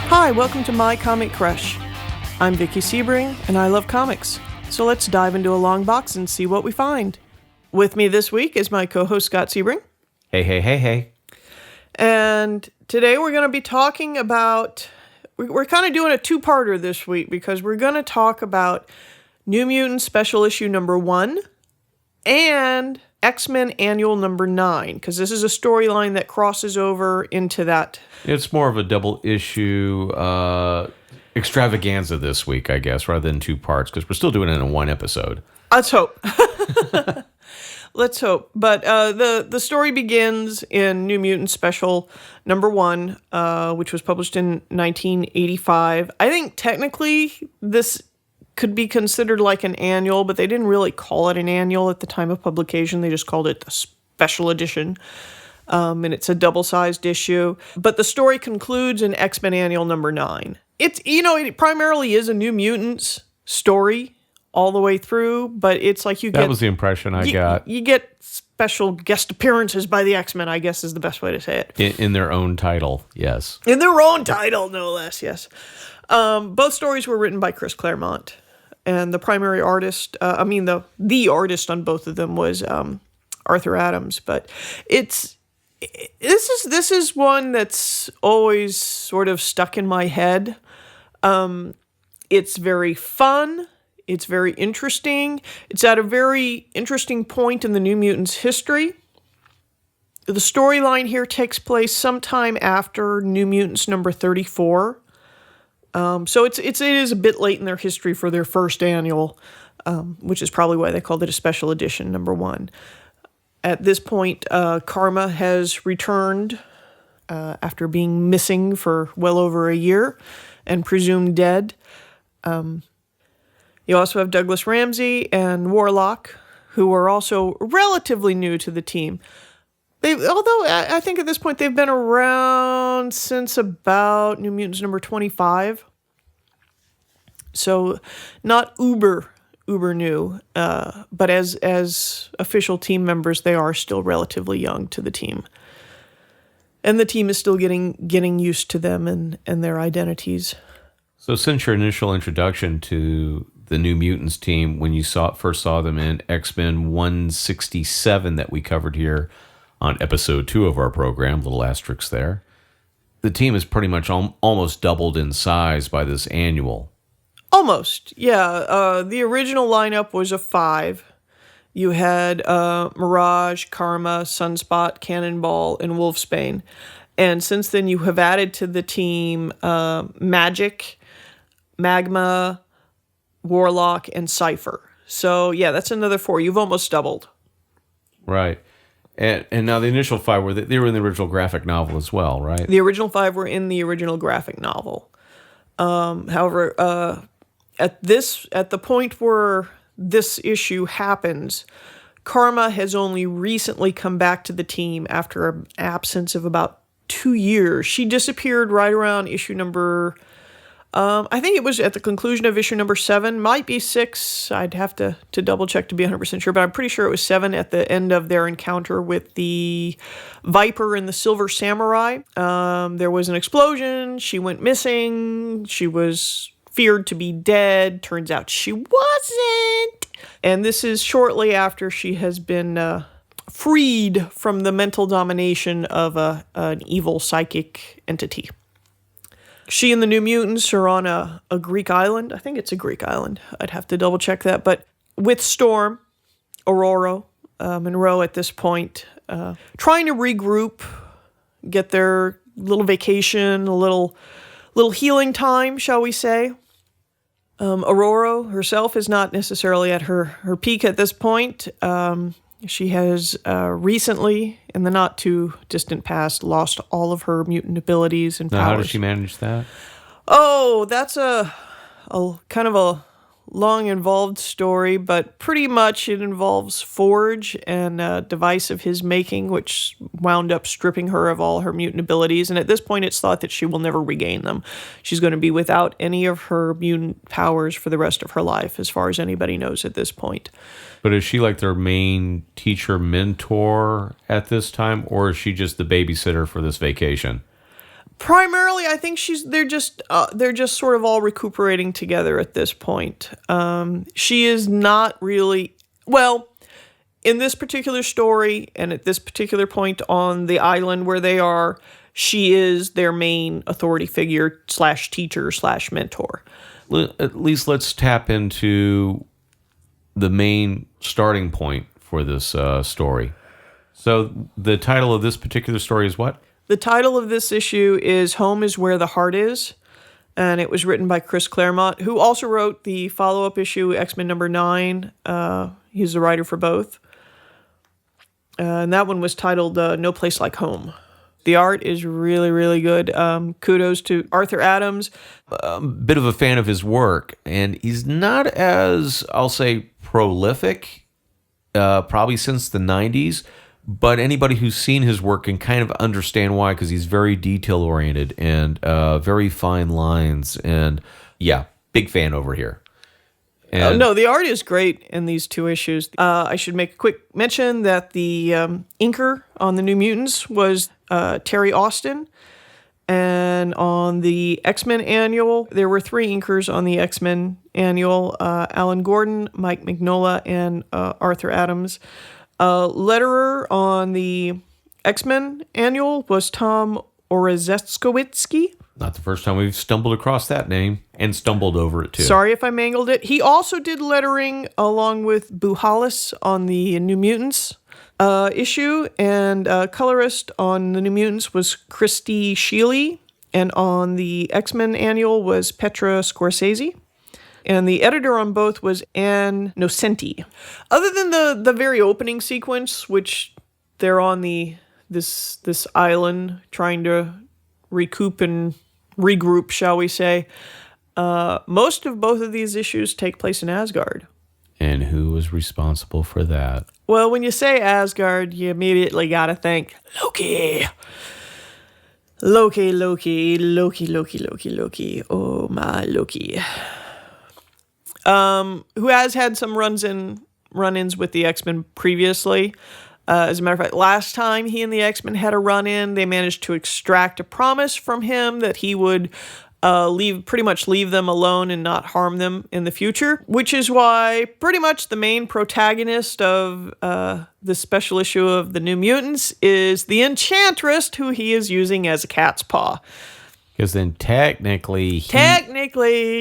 Hi, welcome to My Comic Crush. I'm Vicky Sebring, and I love comics. So let's dive into a long box and see what we find. With me this week is my co-host Scott Sebring. Hey. And today we're going to be talking about... We're kind of doing a two-parter this week because we're going to talk about New Mutants Special Issue number 1 and X-Men Annual number 9, because this is a storyline that crosses over into that. It's more of a double issue extravaganza this week, I guess, rather than two parts, because we're still doing it in one episode. Let's hope. Let's hope. But the story begins in New Mutants Special number 1, which was published in 1985. I think technically this could be considered like an annual, but they didn't really call it an annual at the time of publication. They just called it the special edition. And it's a double-sized issue. But the story concludes in X-Men Annual number 9. It primarily is a New Mutants story all the way through, but it's like That was the impression I got. You get special guest appearances by the X-Men, I guess is the best way to say it. In their own title, yes. In their own title, no less, yes. Both stories were written by Chris Claremont, and the primary artist, the artist on both of them was Arthur Adams. But this is one that's always sort of stuck in my head. It's very fun. It's very interesting. It's at a very interesting point in the New Mutants history. The storyline here takes place sometime after New Mutants number 34. So it is a bit late in their history for their first annual, which is probably why they called it a special edition number 1. At this point, Karma has returned after being missing for well over a year and presumed dead. You also have Douglas Ramsey and Warlock, who are also relatively new to the team. Although I think at this point they've been around since about New Mutants number 25. So not uber new, but as official team members, they are still relatively young to the team. And the team is still getting used to them and their identities. So since your initial introduction to the New Mutants team, when you first saw them in X-Men 167 that we covered here on episode 2 of our program, little asterisk there, the team is pretty much almost doubled in size by this annual. Almost, yeah. The original lineup was of 5. You had Mirage, Karma, Sunspot, Cannonball, and Wolfsbane. And since then you have added to the team Magic, Magma, Warlock, and Cypher. So, yeah, that's another 4. You've almost doubled. Right. And now the initial 5, they were in the original graphic novel as well, right? The original 5 were in the original graphic novel. However, at the point where this issue happens, Karma has only recently come back to the team after an absence of about 2 years. She disappeared right around issue number... I think it was at the conclusion of issue number 7, might be 6. I'd have to double check to be 100% sure, but I'm pretty sure it was 7 at the end of their encounter with the Viper and the Silver Samurai. There was an explosion. She went missing. She was feared to be dead. Turns out she wasn't. And this is shortly after she has been freed from the mental domination of an evil psychic entity. She and the New Mutants are on a Greek island. I think it's a Greek island. I'd have to double check that. But with Storm, Aurora, Monroe at this point, trying to regroup, get their little vacation, a little healing time, shall we say. Aurora herself is not necessarily at her peak at this point. She has recently, in the not too distant past, lost all of her mutant abilities and powers. Now, how does she manage that? Oh, that's a kind of a long involved story, but pretty much it involves Forge and a device of his making, which wound up stripping her of all her mutant abilities. And at this point, it's thought that she will never regain them. She's going to be without any of her mutant powers for the rest of her life, as far as anybody knows at this point. But is she like their main teacher mentor at this time, or is she just the babysitter for this vacation? Primarily, I think they're just sort of all recuperating together at this point. She is not really, well, in this particular story and at this particular point on the island where they are, she is their main authority figure / teacher / mentor. At least let's tap into the main starting point for this story. So the title of this particular story is what? The title of this issue is Home is Where the Heart Is, and it was written by Chris Claremont, who also wrote the follow-up issue, X-Men number 9. He's the writer for both. And that one was titled No Place Like Home. The art is really, really good. Kudos to Arthur Adams. Bit of a fan of his work, and he's not as, I'll say, prolific, probably since the 90s. But anybody who's seen his work can kind of understand why, because he's very detail-oriented and very fine lines. And yeah, big fan over here. And no, the art is great in these 2 issues. I should make a quick mention that the inker on the New Mutants was Terry Austin. And on the X-Men annual, there were 3 inkers on the X-Men annual, Alan Gordon, Mike Mignola, and Arthur Adams. Letterer on the X-Men annual was Tom Orezeskowitsky. not the first time we've stumbled across that name and stumbled over it too. Sorry if I mangled it. He also did lettering along with Buhalis on the New Mutants issue, and colorist on the New Mutants was Christy Sheely, and on the X-Men annual was Petra Scorsese. And the editor on both was Ann Nocenti. Other than the very opening sequence, which they're on this island trying to recoup and regroup, shall we say, most of both of these issues take place in Asgard. And who was responsible for that? Well, when you say Asgard, you immediately gotta think Loki. Loki. Oh, my Loki. Who has had some run-ins with the X-Men previously. As a matter of fact, last time he and the X-Men had a run-in, they managed to extract a promise from him that he would pretty much leave them alone and not harm them in the future, which is why pretty much the main protagonist of this special issue of the New Mutants is the Enchantress, who he is using as a cat's paw. Because then technically,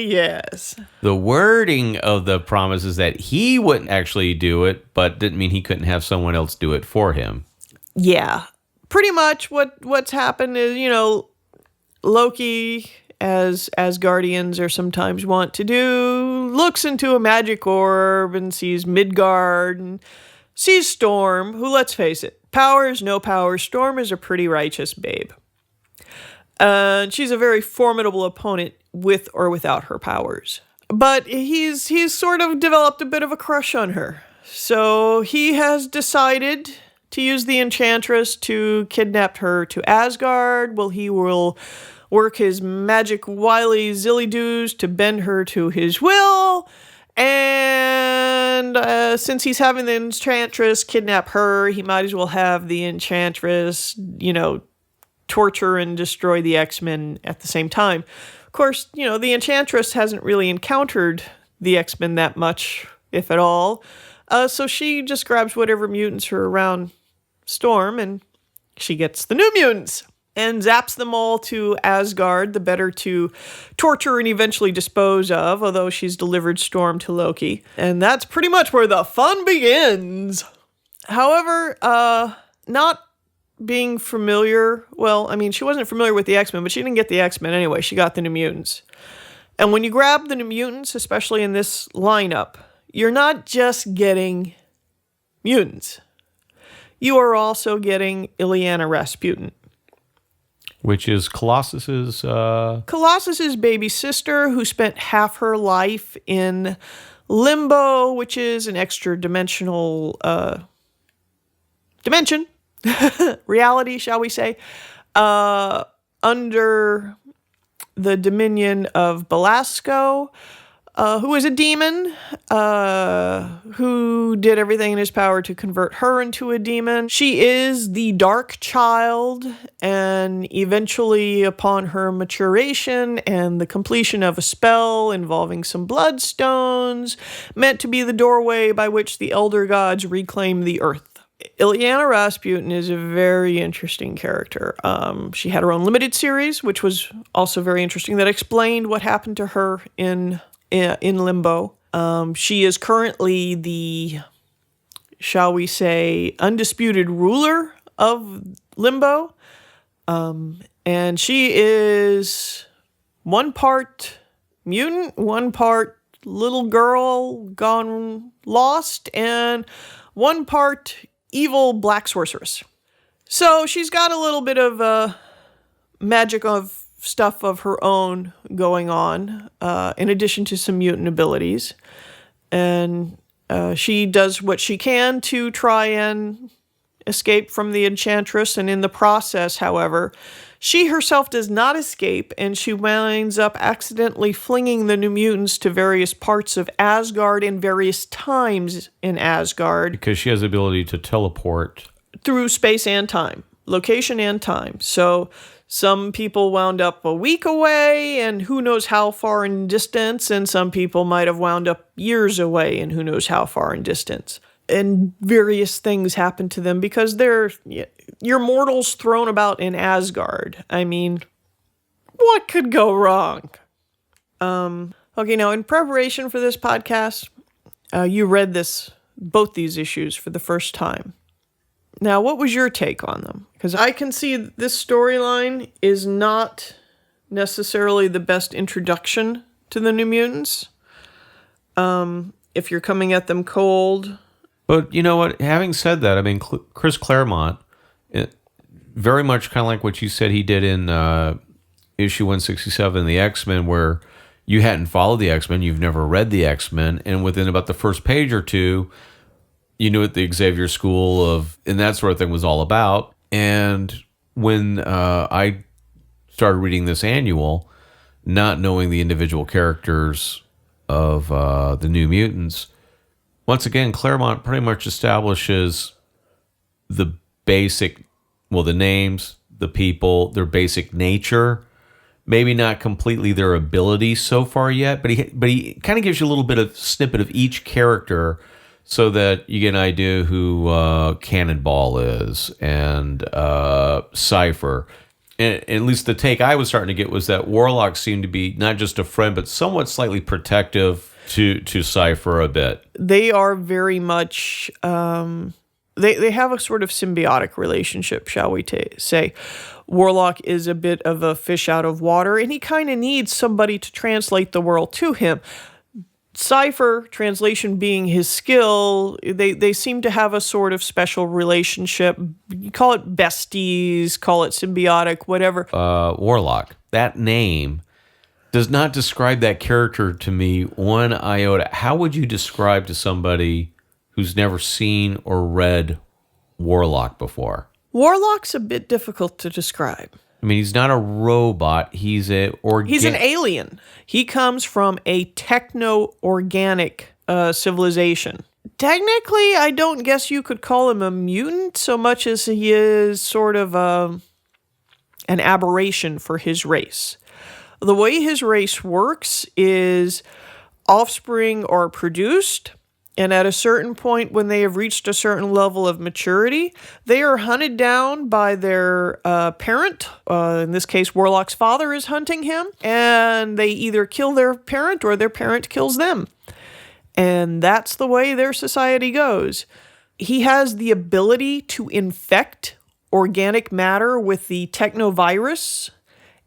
yes. The wording of the promise is that he wouldn't actually do it, but didn't mean he couldn't have someone else do it for him. Yeah. Pretty much what's happened is, Loki, as Asgardians are sometimes want to do, looks into a magic orb and sees Midgard and sees Storm, who, let's face it, powers, no powers, Storm is a pretty righteous babe. She's a very formidable opponent with or without her powers. But he's sort of developed a bit of a crush on her. So he has decided to use the Enchantress to kidnap her to Asgard. Well, he will work his magic wily zilly-doos to bend her to his will. And since he's having the Enchantress kidnap her, he might as well have the Enchantress, torture and destroy the X-Men at the same time. Of course, the Enchantress hasn't really encountered the X-Men that much, if at all. So she just grabs whatever mutants are around Storm, and she gets the New Mutants and zaps them all to Asgard, the better to torture and eventually dispose of, although she's delivered Storm to Loki. And that's pretty much where the fun begins. However, not being familiar, she wasn't familiar with the X-Men, but she didn't get the X-Men anyway. She got the New Mutants. And when you grab the New Mutants, especially in this lineup, you're not just getting mutants. You are also getting Illyana Rasputin. Which is Colossus's... Colossus's baby sister, who spent half her life in limbo, which is an extra dimensional dimension, reality, shall we say, under the dominion of Belasco, who is a demon, who did everything in his power to convert her into a demon. She is the dark child, and eventually, upon her maturation and the completion of a spell involving some bloodstones, meant to be the doorway by which the elder gods reclaim the earth. Ilyana Rasputin is a very interesting character. She had her own limited series, which was also very interesting, that explained what happened to her in limbo. She is currently the, shall we say, undisputed ruler of limbo. And she is one part mutant, one part little girl gone lost, and one part evil black sorceress. So she's got a little bit of magic of stuff of her own going on, in addition to some mutant abilities. And she does what she can to try and escape from the Enchantress, and in the process, however, she herself does not escape, and she winds up accidentally flinging the New Mutants to various parts of Asgard in various times in Asgard. Because she has the ability to teleport. Through space and time, location and time. So some people wound up a week away and who knows how far in distance, and some people might have wound up years away and who knows how far in distance. And various things happen to them because you're mortals thrown about in Asgard. I mean, what could go wrong? Okay, now in preparation for this podcast, you read both these issues for the first time. Now, what was your take on them? Because I can see this storyline is not necessarily the best introduction to the New Mutants. If you're coming at them cold. But you know what? Having said that, I mean, Chris Claremont, very much kind of like what you said he did in issue 167, the X-Men, where you hadn't followed the X-Men, you've never read the X-Men, and within about the first page or two, you knew what the Xavier School and that sort of thing was all about. And when I started reading this annual, not knowing the individual characters of the New Mutants, once again, Claremont pretty much establishes the basic, the names, the people, their basic nature. Maybe not completely their ability so far yet, but he kind of gives you a little bit of snippet of each character so that you get an idea who Cannonball is and Cypher. And at least the take I was starting to get was that Warlock seemed to be not just a friend, but somewhat slightly protective to Cypher a bit. They are very much, they have a sort of symbiotic relationship, shall we say. Warlock is a bit of a fish out of water, and he kind of needs somebody to translate the world to him. Cypher, translation being his skill, they seem to have a sort of special relationship. You call it besties, call it symbiotic, whatever. Warlock, that name does not describe that character to me one iota. How would you describe to somebody who's never seen or read Warlock before? Warlock's a bit difficult to describe. I mean, he's not a robot. He's an alien. He comes from a techno-organic civilization. Technically, I don't guess you could call him a mutant so much as he is sort of an aberration for his race. The way his race works is offspring are produced, and at a certain point when they have reached a certain level of maturity, they are hunted down by their parent. In this case, Warlock's father is hunting him, and they either kill their parent or their parent kills them. And that's the way their society goes. He has the ability to infect organic matter with the technovirus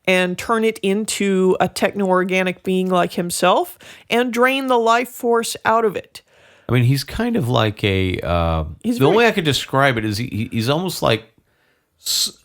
and turn it into a techno-organic being like himself and drain the life force out of it. I mean, he's kind of like the only way I could describe it is he's almost like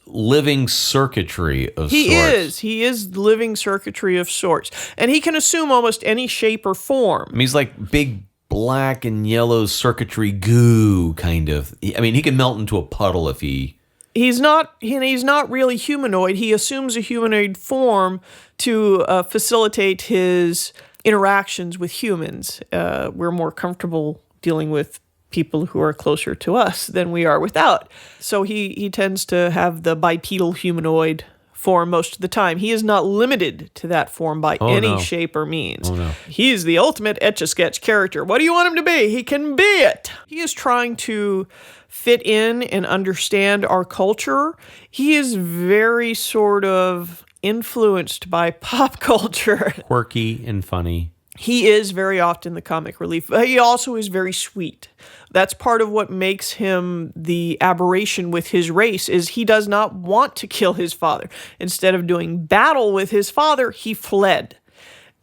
living circuitry of He sorts. He is living circuitry of sorts. And he can assume almost any shape or form. I mean, he's like big black and yellow circuitry goo, kind of. I mean, he can melt into a puddle if he... He's not really humanoid. He assumes a humanoid form to facilitate his interactions with humans. We're more comfortable dealing with people who are closer to us than we are without. So he tends to have the bipedal humanoid form most of the time. He is not limited to that form by any shape or means. He's the ultimate Etch-a-Sketch character. What do you want him to be? He can be it. He is trying to fit in and understand our culture. He is very sort of influenced by pop culture. Quirky and funny. He is very often the comic relief, but he also is very sweet. That's part of what makes him the aberration with his race, is he does not want to kill his father. Instead of doing battle with his father, he fled.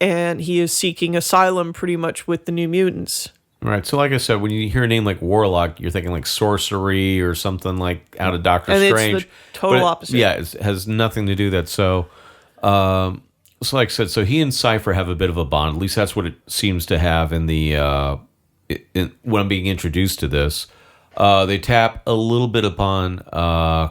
And he is seeking asylum pretty much with the New Mutants. Right. So like I said, when you hear a name like Warlock, you're thinking like sorcery or something like out of Doctor Strange. It's the total opposite. Yeah, it has nothing to do with that. So, so like I said, so he and Cypher have a bit of a bond. At least that's what it seems to have in the when I'm being introduced to this. They tap a little bit upon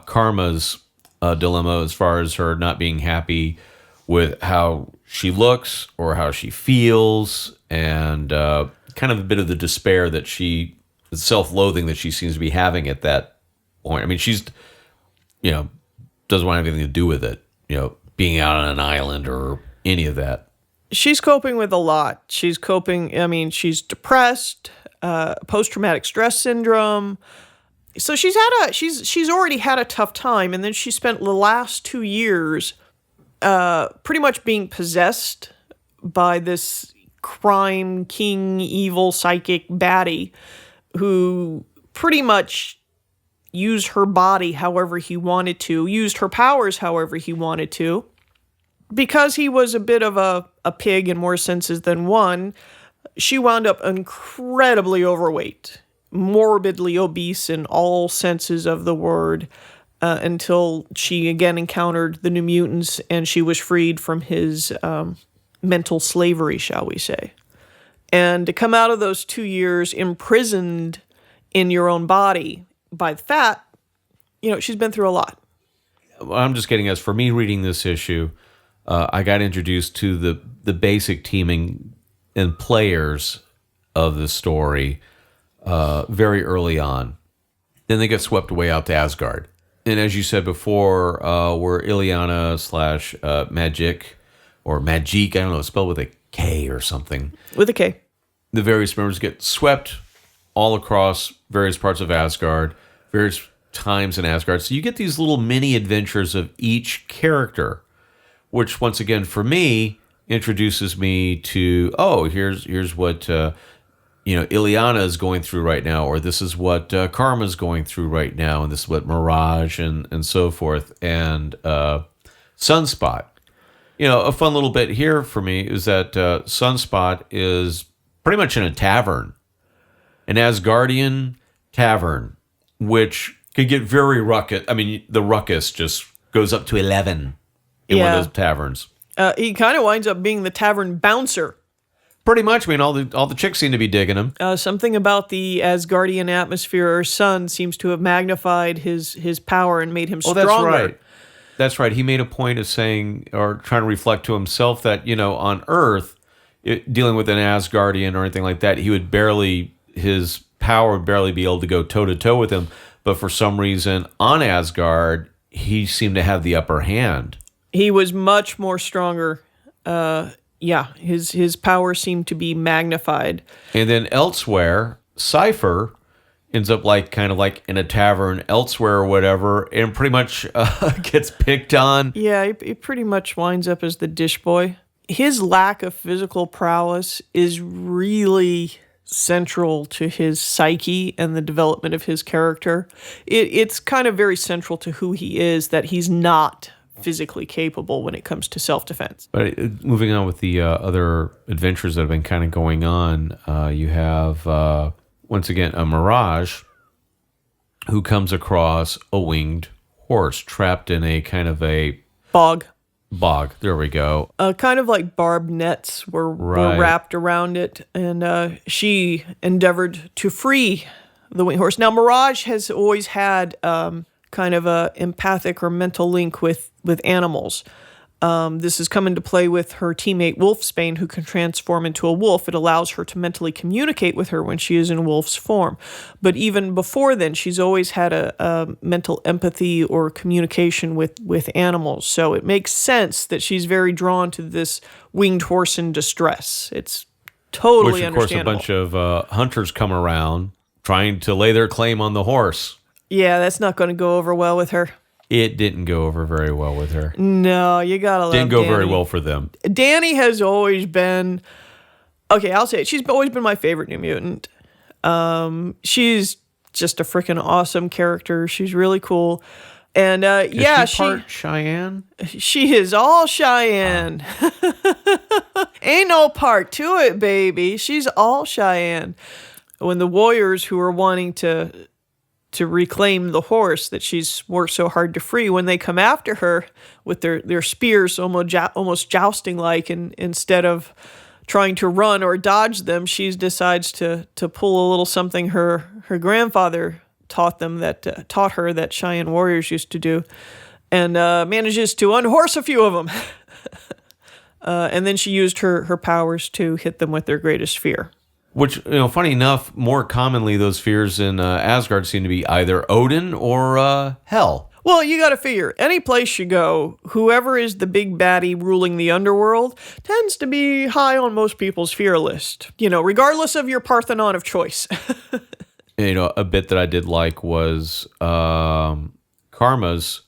Karma's dilemma as far as her not being happy with how she looks or how she feels, and kind of a bit of the despair that the self-loathing that she seems to be having at that point. I mean, she's, doesn't want anything to do with it, being out on an island or any of that. She's coping with a lot. She's depressed, post-traumatic stress syndrome. So she's already had a tough time, and then she spent the last 2 years pretty much being possessed by this crime king, evil psychic baddie who pretty much used her body however he wanted to, used her powers however he wanted to. Because he was a bit of a pig in more senses than one, she wound up incredibly overweight, morbidly obese in all senses of the word, until she again encountered the New Mutants and she was freed from his mental slavery, shall we say. And to come out of those 2 years imprisoned in your own body by the fat, she's been through a lot. Well, I'm just getting, as for me reading this issue, I got introduced to the basic teaming and players of the story very early on. Then they get swept away out to Asgard. And as you said before, where Ileana / Magic, or Magique, I don't know, spelled with a K or something. With a K. The various members get swept all across various parts of Asgard, various times in Asgard. So you get these little mini adventures of each character, which once again, for me, introduces me to, here's what Ileana is going through right now, or this is what Karma is going through right now, and this is what Mirage and so forth, and Sunspot. A fun little bit here for me is that Sunspot is pretty much in a tavern, an Asgardian tavern, which could get very ruckus. I mean, the ruckus just goes up to 11 in one of those taverns. He kind of winds up being the tavern bouncer. Pretty much. I mean, all the chicks seem to be digging him. Something about the Asgardian atmosphere or sun seems to have magnified his power and made him stronger. That's right. That's right. He made a point of saying, or trying to reflect to himself, that, on Earth, dealing with an Asgardian or anything like that, his power would barely be able to go toe-to-toe with him. But for some reason, on Asgard, he seemed to have the upper hand. He was much more stronger. His power seemed to be magnified. And then elsewhere, Cypher ends up kind of in a tavern elsewhere or whatever, and pretty much gets picked on. Yeah, he pretty much winds up as the dish boy. His lack of physical prowess is really central to his psyche and the development of his character. It's kind of very central to who he is, that he's not physically capable when it comes to self-defense. But moving on with the other adventures that have been kind of going on, you have, once again, a Mirage who comes across a winged horse trapped in a kind of a Bog. There we go. Kind of like barbed nets were wrapped around it, and she endeavored to free the winged horse. Now, Mirage has always had kind of a empathic or mental link with animals. This has come into play with her teammate Wolfsbane, who can transform into a wolf. It allows her to mentally communicate with her when she is in wolf's form. But even before then, she's always had a mental empathy or communication with animals. So it makes sense that she's very drawn to this winged horse in distress. It's totally understandable. Which, of course, a bunch of hunters come around trying to lay their claim on the horse. Yeah, that's not going to go over well with her. It didn't go over very well with her. No, you gotta love Didn't go Danny. very well for them. Danny has always been, okay, I'll say it. She's always been my favorite New Mutant. She's just a freaking awesome character. She's really cool. And Is she part Cheyenne? She is all Cheyenne. Ain't no part to it, baby. She's all Cheyenne. When the warriors who are wanting to reclaim the horse that she's worked so hard to free, when they come after her with their spears almost jousting like, and instead of trying to run or dodge them, she decides to pull a little something her grandfather taught her that Cheyenne warriors used to do, and manages to unhorse a few of them. And then she used her powers to hit them with their greatest fear. Which, funny enough, more commonly those fears in Asgard seem to be either Odin or Hell. Well, you got to figure, any place you go, whoever is the big baddie ruling the underworld tends to be high on most people's fear list, regardless of your Parthenon of choice. A bit that I did like was Karma's,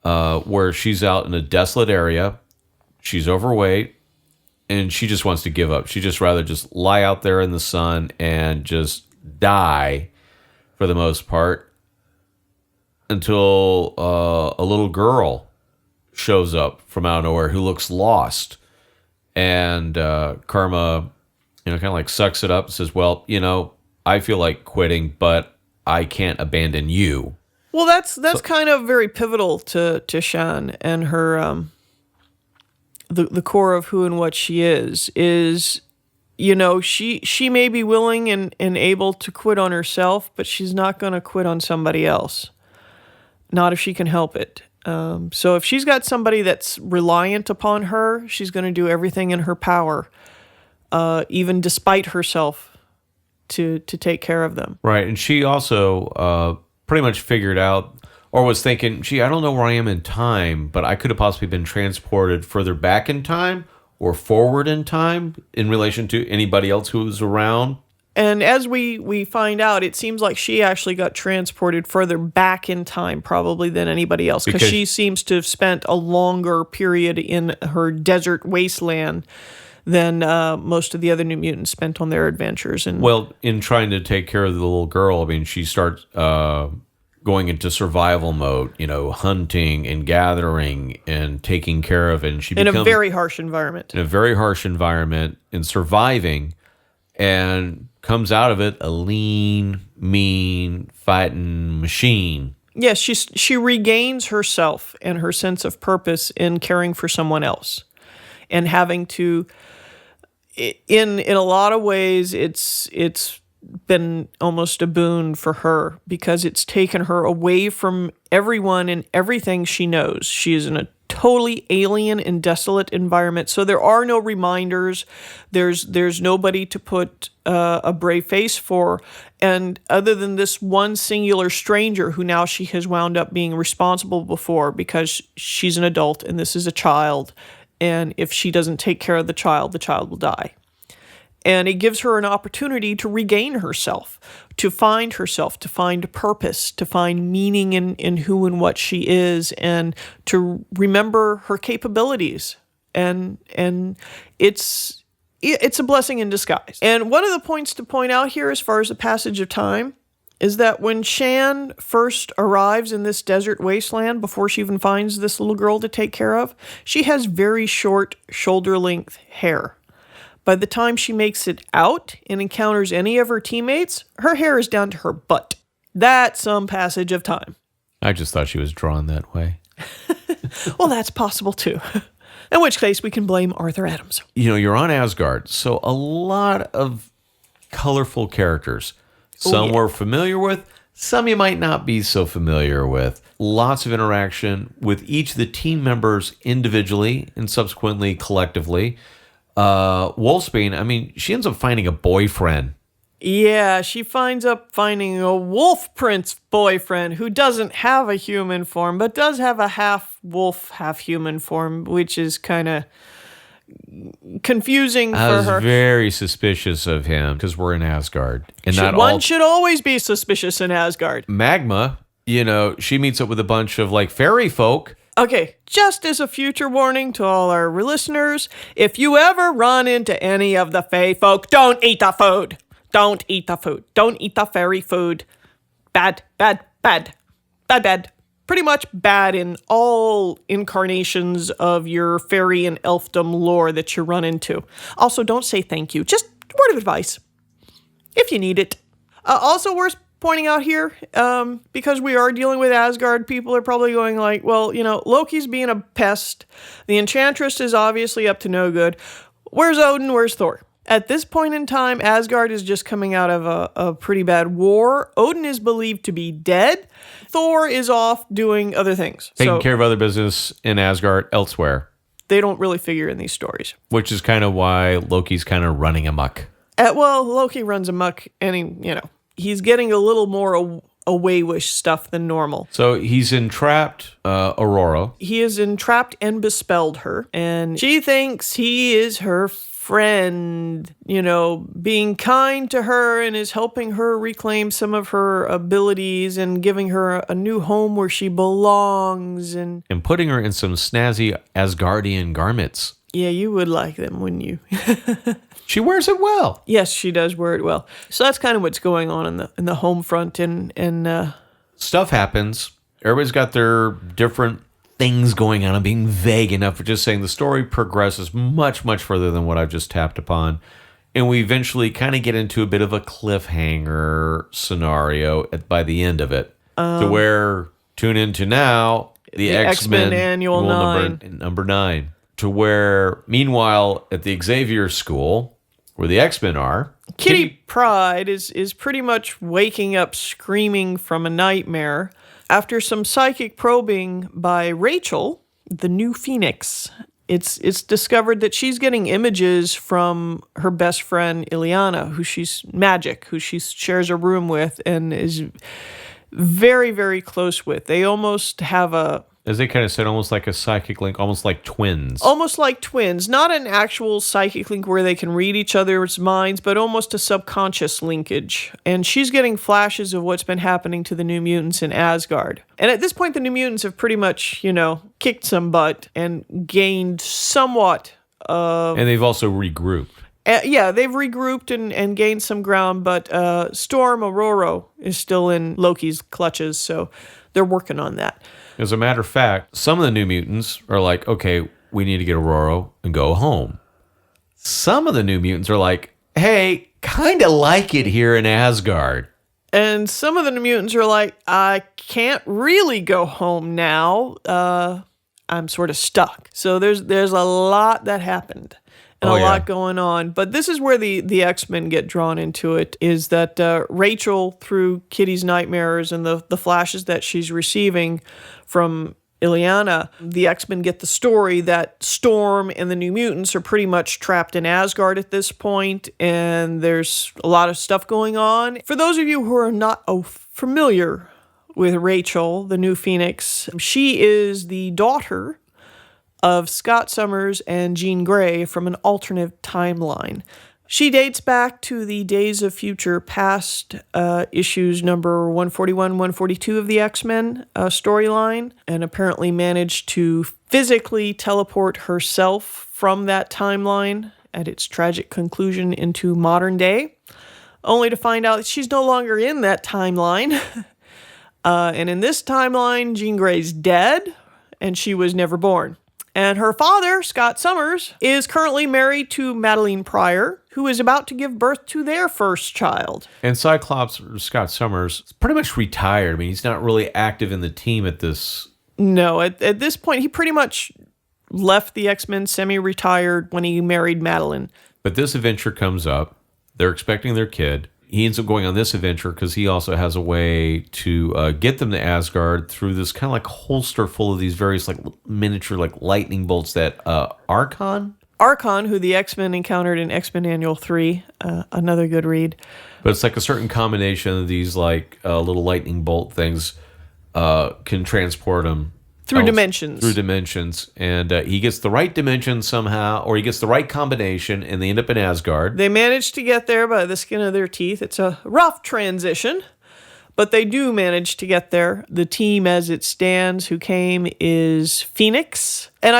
where she's out in a desolate area, she's overweight, and she just wants to give up. She'd just rather just lie out there in the sun and just die for the most part until a little girl shows up from out of nowhere who looks lost. And Karma, kind of like sucks it up and says, well, I feel like quitting, but I can't abandon you. Well, that's kind of very pivotal to Shan and her... The core of who and what she is, she may be willing and able to quit on herself, but she's not going to quit on somebody else. Not if she can help it. So if she's got somebody that's reliant upon her, she's going to do everything in her power, even despite herself, to take care of them. Right, and she also pretty much figured out, or was thinking, I don't know where I am in time, but I could have possibly been transported further back in time or forward in time in relation to anybody else who was around. And as we find out, it seems like she actually got transported further back in time probably than anybody else, because she seems to have spent a longer period in her desert wasteland than most of the other New Mutants spent on their adventures. And well, in trying to take care of the little girl, she starts... going into survival mode, hunting and gathering and taking care of it. And she becomes, in a very harsh environment. In a very harsh environment, and surviving, and comes out of it a lean, mean, fighting machine. Yes, she regains herself and her sense of purpose in caring for someone else, and having to, in a lot of ways, it's been almost a boon for her, because it's taken her away from everyone and everything she knows. She is in a totally alien and desolate environment, so there are no reminders. There's nobody to put a brave face for, and other than this one singular stranger who now she has wound up being responsible for, because she's an adult and this is a child, and if she doesn't take care of the child will die. And it gives her an opportunity to regain herself, to find purpose, to find meaning in who and what she is, and to remember her capabilities. And it's a blessing in disguise. And one of the points to point out here, as far as the passage of time, is that when Shan first arrives in this desert wasteland, before she even finds this little girl to take care of, she has very short shoulder-length hair. By the time she makes it out and encounters any of her teammates, her hair is down to her butt. That's some passage of time. I just thought she was drawn that way. Well, that's possible too. In which case, we can blame Arthur Adams. You're on Asgard, so a lot of colorful characters. Some we're familiar with, some you might not be so familiar with. Lots of interaction with each of the team members individually and subsequently collectively. Wolfsbane, she ends up finding a boyfriend. Yeah, she finds up finding a wolf prince boyfriend who doesn't have a human form, but does have a half wolf, half human form, which is kind of confusing for her. I was very suspicious of him because we're in Asgard. And One should always be suspicious in Asgard. Magma, she meets up with a bunch of fairy folk. Okay, just as a future warning to all our listeners, if you ever run into any of the fae folk, don't eat the food. Don't eat the food. Don't eat the fairy food. Bad, bad, bad. Bad, bad. Pretty much bad in all incarnations of your fairy and elfdom lore that you run into. Also, don't say thank you. Just a word of advice. If you need it. Also worth pointing out here, because we are dealing with Asgard, people are probably going Loki's being a pest. The Enchantress is obviously up to no good. Where's Odin? Where's Thor? At this point in time, Asgard is just coming out of a pretty bad war. Odin is believed to be dead. Thor is off doing other things. Taking care of other business in Asgard elsewhere. They don't really figure in these stories. Which is kind of why Loki's kind of running amok. Loki runs amok and, he's getting a little more away-wish stuff than normal. So he's entrapped Aurora. He has entrapped and bespelled her, and she thinks he is her friend, being kind to her and is helping her reclaim some of her abilities and giving her a new home where she belongs. And putting her in some snazzy Asgardian garments. Yeah, you would like them, wouldn't you? She wears it well. Yes, she does wear it well. So that's kind of what's going on in the home front. And stuff happens. Everybody's got their different things going on. I'm being vague enough for just saying the story progresses much, much further than what I've just tapped upon. And we eventually kind of get into a bit of a cliffhanger scenario by the end of it. To where, tune into now, the X-Men Annual 9. Number 9. To where, meanwhile, at the Xavier School, where the X-Men are, Kitty Pryde is pretty much waking up screaming from a nightmare after some psychic probing by Rachel, the new Phoenix. It's discovered that she's getting images from her best friend Ileana, who she shares a room with and is very, very close with. They almost have as they kind of said, almost like a psychic link, almost like twins. Almost like twins. Not an actual psychic link where they can read each other's minds, but almost a subconscious linkage. And she's getting flashes of what's been happening to the New Mutants in Asgard. And at this point, the New Mutants have pretty much, kicked some butt and gained somewhat of... And they've also regrouped. They've regrouped and gained some ground, but Storm Aurora is still in Loki's clutches, so they're working on that. As a matter of fact, some of the New Mutants are like, okay, we need to get Aurora and go home. Some of the New Mutants are like, hey, kind of like it here in Asgard. And some of the New Mutants are like, I can't really go home now. I'm sort of stuck. So there's a lot that happened. And a lot going on. But this is where the X-Men get drawn into it, is that Rachel, through Kitty's nightmares and the flashes that she's receiving from Ileana, the X-Men get the story that Storm and the New Mutants are pretty much trapped in Asgard at this point, and there's a lot of stuff going on. For those of you who are not familiar with Rachel, the new Phoenix, she is the daughter of Scott Summers and Jean Grey from an alternate timeline. She dates back to the Days of Future Past issues number 141, 142 of the X-Men storyline, and apparently managed to physically teleport herself from that timeline at its tragic conclusion into modern day, only to find out that she's no longer in that timeline. And in this timeline, Jean Grey's dead, and she was never born. And her father, Scott Summers, is currently married to Madeline Pryor, who is about to give birth to their first child. And Cyclops, Scott Summers, is pretty much retired. I mean, he's not really active in the team at this. No, at this point, he pretty much left the X-Men semi-retired when he married Madeline. But this adventure comes up. They're expecting their kid. He ends up going on this adventure because he also has a way to get them to Asgard through this kind of like holster full of these various like miniature like lightning bolts that Archon, who the X-Men encountered in X-Men Annual 3, another good read. But it's like a certain combination of these like little lightning bolt things can transport them through dimensions. And he gets the right dimension somehow, or he gets the right combination, and they end up in Asgard. They manage to get there by the skin of their teeth. It's a rough transition, but they do manage to get there. The team as it stands who came is Phoenix. And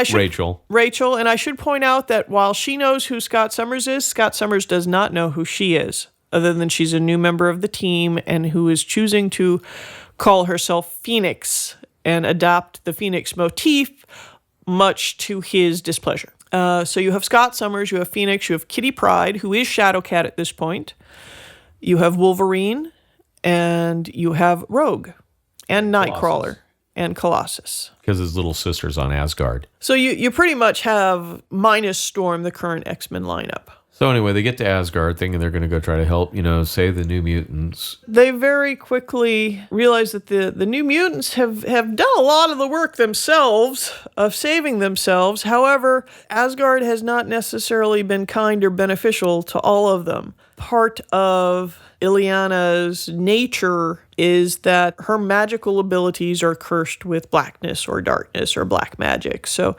Rachel, and I should point out that while she knows who Scott Summers is, Scott Summers does not know who she is, other than she's a new member of the team and who is choosing to call herself Phoenix and adopt the Phoenix motif, much to his displeasure. So you have Scott Summers, you have Phoenix, you have Kitty Pryde, who is Shadowcat at this point. You have Wolverine, and you have Rogue, and Nightcrawler, and Colossus. Because his little sister's on Asgard. So you pretty much have, minus Storm, the current X-Men lineup. So anyway, they get to Asgard thinking they're going to go try to help, save the New Mutants. They very quickly realize that the New Mutants have done a lot of the work themselves of saving themselves. However, Asgard has not necessarily been kind or beneficial to all of them. Part of Illyana's nature is that her magical abilities are cursed with blackness or darkness or black magic. So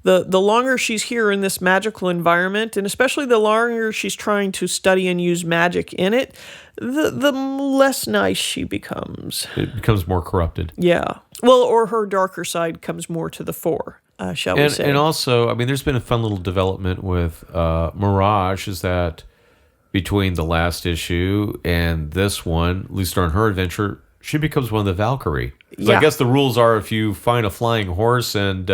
the longer she's here in this magical environment, and especially the longer she's trying to study and use magic in it, the less nice she becomes. It becomes more corrupted. Yeah. Well, or her darker side comes more to the fore, shall we say. And also, I mean, there's been a fun little development with Mirage, is that between the last issue and this one, at least on her adventure, she becomes one of the Valkyrie. So yeah. I guess the rules are if you find a flying horse and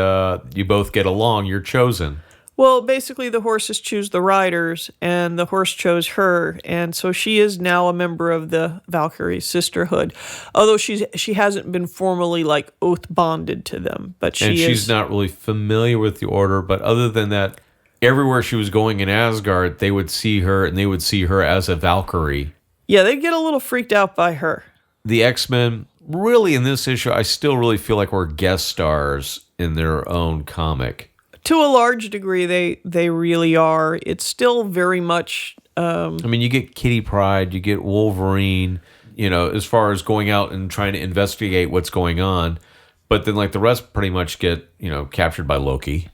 you both get along, you're chosen. Well, basically the horses choose the riders, and the horse chose her, and so she is now a member of the Valkyrie Sisterhood. Although she hasn't been formally like oath bonded to them, but she's not really familiar with the order. But other than that, everywhere she was going in Asgard, they would see her, and they would see her as a Valkyrie. Yeah, they'd get a little freaked out by her. The X-Men, really in this issue, I still really feel like we're guest stars in their own comic. To a large degree, they really are. It's still very much... I mean, you get Kitty Pryde, you get Wolverine, as far as going out and trying to investigate what's going on. But then, like, the rest pretty much get, captured by Loki.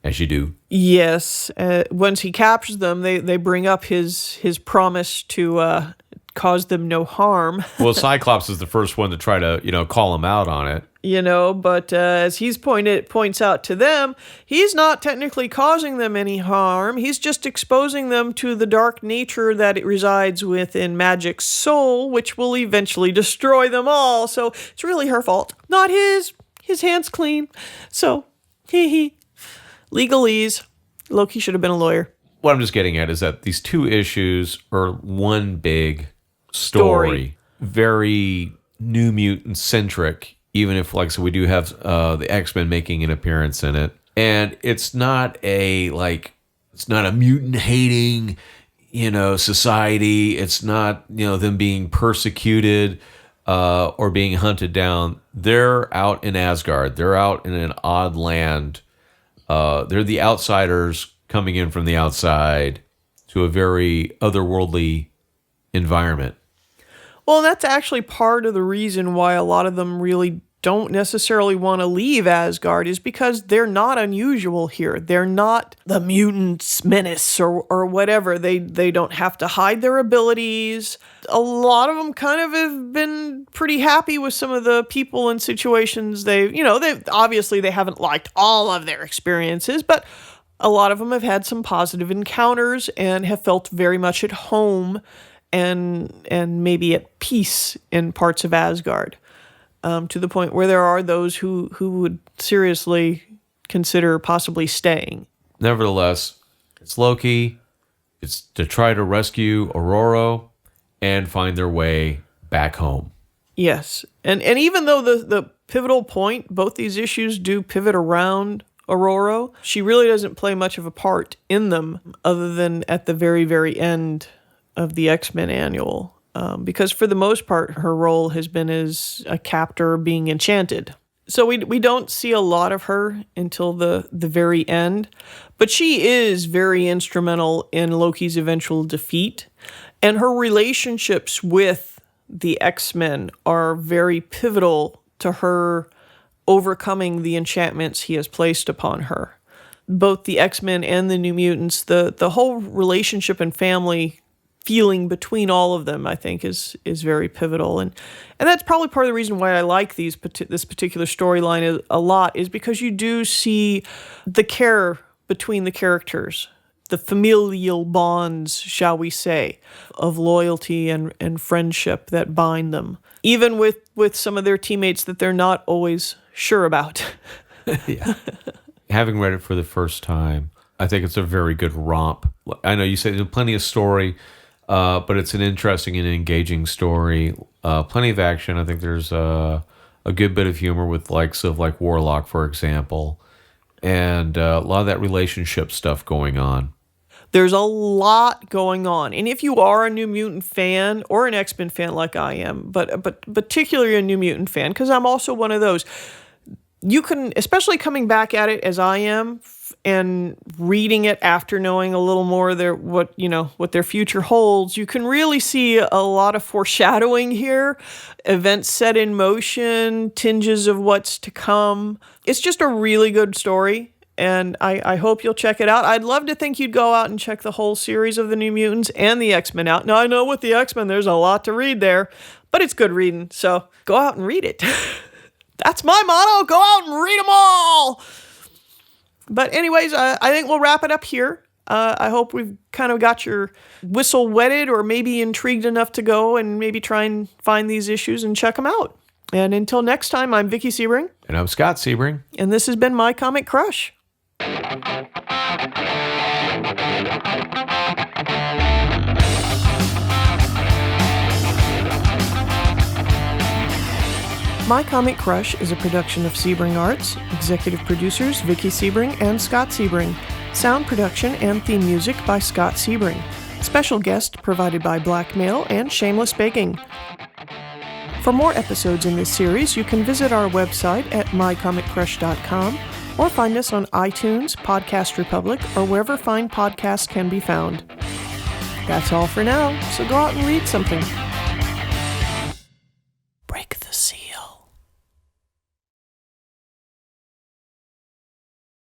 As you do. Yes. Once he captures them, they bring up his promise to cause them no harm. Well, Cyclops is the first one to try to, call him out on it. But as he's points out to them, he's not technically causing them any harm. He's just exposing them to the dark nature that it resides within Magic's soul, which will eventually destroy them all. So it's really her fault, not his. His hand's clean. So, hee. Legalese. Loki should have been a lawyer. What I'm just getting at is that these two issues are one big story. Very New Mutant centric, even if, like, so we do have the X-Men making an appearance in it. And it's not a mutant hating, society. It's not, them being persecuted or being hunted down. They're out in Asgard. They're out in an odd land. They're the outsiders coming in from the outside to a very otherworldly environment. Well, that's actually part of the reason why a lot of them really don't necessarily want to leave Asgard, is because they're not unusual here. They're not the mutants menace or whatever. They don't have to hide their abilities. A lot of them kind of have been pretty happy with some of the people and situations they obviously they haven't liked all of their experiences, but a lot of them have had some positive encounters and have felt very much at home and maybe at peace in parts of Asgard. To the point where there are those who would seriously consider possibly staying. Nevertheless, it's Loki. It's to try to rescue Aurora and find their way back home. Yes. And even though the pivotal point, both these issues do pivot around Aurora, she really doesn't play much of a part in them other than at the very, very end of the X-Men annual. Because for the most part, her role has been as a captor being enchanted. So we don't see a lot of her until the very end. But she is very instrumental in Loki's eventual defeat. And her relationships with the X-Men are very pivotal to her overcoming the enchantments he has placed upon her. Both the X-Men and the New Mutants, the whole relationship and family feeling between all of them, I think, is very pivotal. And that's probably part of the reason why I like this particular storyline a lot, is because you do see the care between the characters, the familial bonds, shall we say, of loyalty and friendship that bind them, even with some of their teammates that they're not always sure about. Yeah. Having read it for the first time, I think it's a very good romp. I know you say there's plenty of story, but it's an interesting and engaging story. Plenty of action. I think there's a good bit of humor with likes of like Warlock, for example, and a lot of that relationship stuff going on. There's a lot going on. And if you are a New Mutant fan or an X-Men fan like I am, but particularly a New Mutant fan, because I'm also one of those, you can, especially coming back at it as I am and reading it after knowing a little more what their future holds, you can really see a lot of foreshadowing here, events set in motion, tinges of what's to come. It's just a really good story. And I hope you'll check it out. I'd love to think you'd go out and check the whole series of the New Mutants and the X-Men out. Now, I know with the X-Men, there's a lot to read there, but it's good reading. So go out and read it. That's my motto. Go out and read them all. But anyways, I think we'll wrap it up here. I hope we've kind of got your whistle wetted or maybe intrigued enough to go and maybe try and find these issues and check them out. And until next time, I'm Vicky Sebring. And I'm Scott Sebring. And this has been My Comic Crush. My Comic Crush is a production of Sebring Arts, executive producers Vicky Sebring and Scott Sebring, sound production and theme music by Scott Sebring, special guest provided by Blackmail and Shameless Baking. For more episodes in this series, you can visit our website at mycomiccrush.com or find us on iTunes, Podcast Republic, or wherever fine podcasts can be found. That's all for now, so go out and read something.